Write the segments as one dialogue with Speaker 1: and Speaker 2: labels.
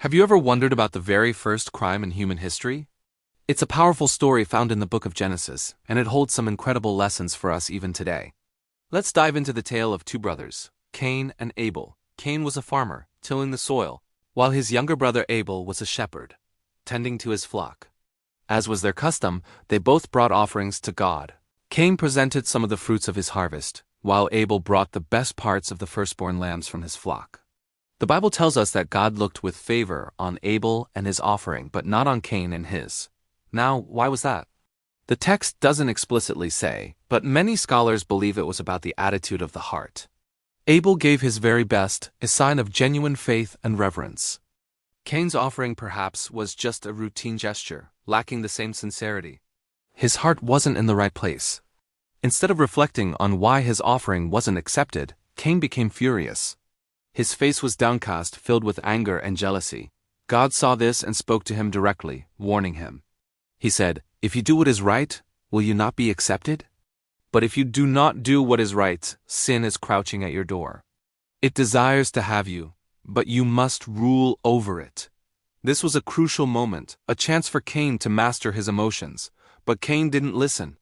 Speaker 1: Have you ever wondered about the very first crime in human history? It's a powerful story found in the book of Genesis, and it holds some incredible lessons for us even today. Let's dive into the tale of two brothers, Cain and Abel. Cain was a farmer, tilling the soil, while his younger brother Abel was a shepherd, tending to his flock. As was their custom, they both brought offerings to God. Cain presented some of the fruits of his harvest, while Abel brought the best parts of the firstborn lambs from his flock. The Bible tells us that God looked with favor on Abel and his offering, but not on Cain and his. Now, why was that? The text doesn't explicitly say, but many scholars believe it was about the attitude of the heart. Abel gave his very best, a sign of genuine faith and reverence. Cain's offering perhaps was just a routine gesture, lacking the same sincerity. His heart wasn't in the right place. Instead of reflecting on why his offering wasn't accepted, Cain became furious. His face was downcast, filled with anger and jealousy. God saw this and spoke to him directly, warning him. He said, "If you do what is right, will you not be accepted? But if you do not do what is right, sin is crouching at your door. It desires to have you, but you must rule over it." This was a crucial moment, a chance for Cain to master his emotions. But Cain didn't listen.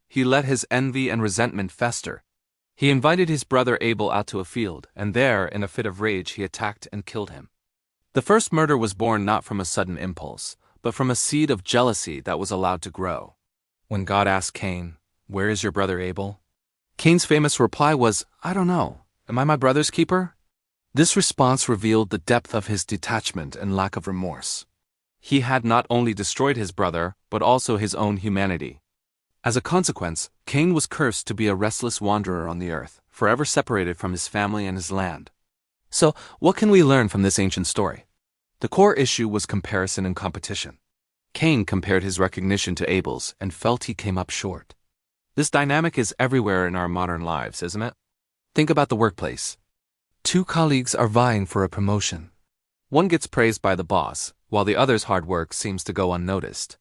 Speaker 1: He let his envy and resentment fester. He invited his brother Abel out to a field, and there, in a fit of rage, he attacked and killed him. The first murder was born not from a sudden impulse, but from a seed of jealousy that was allowed to grow. When God asked Cain, "Where is your brother Abel?" Cain's famous reply was, "I don't know. Am I my brother's keeper?" This response revealed the depth of his detachment and lack of remorse. He had not only destroyed his brother, but also his own humanity. As a consequence, Cain was cursed to be a restless wanderer on the earth, forever separated from his family and his land. So, what can we learn from this ancient story? The core issue was comparison and competition. Cain compared his recognition to Abel's and felt he came up short. This dynamic is everywhere in our modern lives, isn't it? Think about the workplace. Two colleagues are vying for a promotion. One gets praised by the boss, while the other's hard work seems to go unnoticed.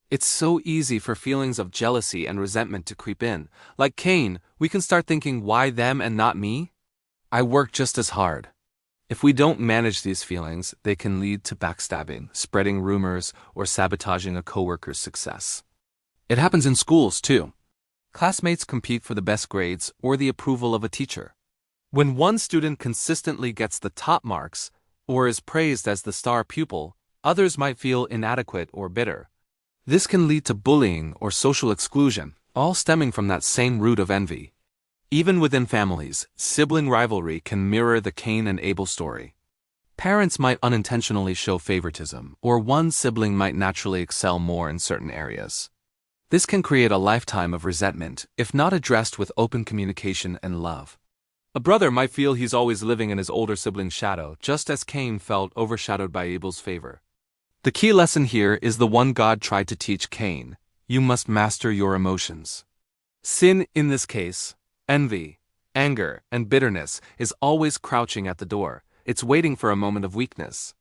Speaker 1: It's so easy for feelings of jealousy and resentment to creep in. Like Cain, we can start thinking, why them and not me? I work just as hard. If we don't manage these feelings, they can lead to backstabbing, spreading rumors, or sabotaging a coworker's success. It happens in schools, too. Classmates compete for the best grades or the approval of a teacher. When one student consistently gets the top marks, or is praised as the star pupil, others might feel inadequate or bitter. This can lead to bullying or social exclusion, all stemming from that same root of envy. Even within families, sibling rivalry can mirror the Cain and Abel story. Parents might unintentionally show favoritism, or one sibling might naturally excel more in certain areas. This can create a lifetime of resentment, if not addressed with open communication and love. A brother might feel he's always living in his older sibling's shadow, just as Cain felt overshadowed by Abel's favor. The key lesson here is the one God tried to teach Cain: you must master your emotions. Sin, in this case, envy, anger, and bitterness, is always crouching at the door. It's waiting for a moment of weakness.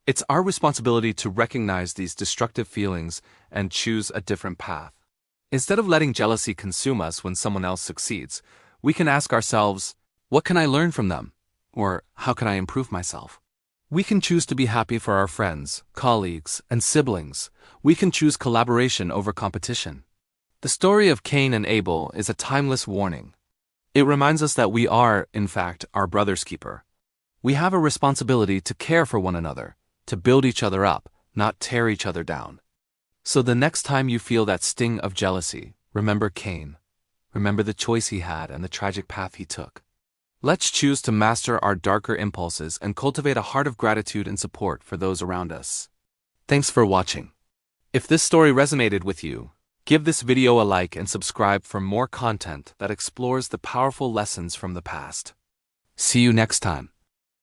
Speaker 1: It's our responsibility to recognize these destructive feelings and choose a different path. Instead of letting jealousy consume us when someone else succeeds, we can ask ourselves, what can I learn from them? Or how can I improve myself? We can choose to be happy for our friends, colleagues, and siblings. We can choose collaboration over competition. The story of Cain and Abel is a timeless warning. It reminds us that we are, in fact, our brother's keeper. We have a responsibility to care for one another, to build each other up, not tear each other down. So the next time you feel that sting of jealousy, remember Cain. Remember the choice he had and the tragic path he took. Let's choose to master our darker impulses and cultivate a heart of gratitude and support for those around us. Thanks for watching. If this story resonated with you, give this video a like and subscribe for more content that explores the powerful lessons from the past. See you next time.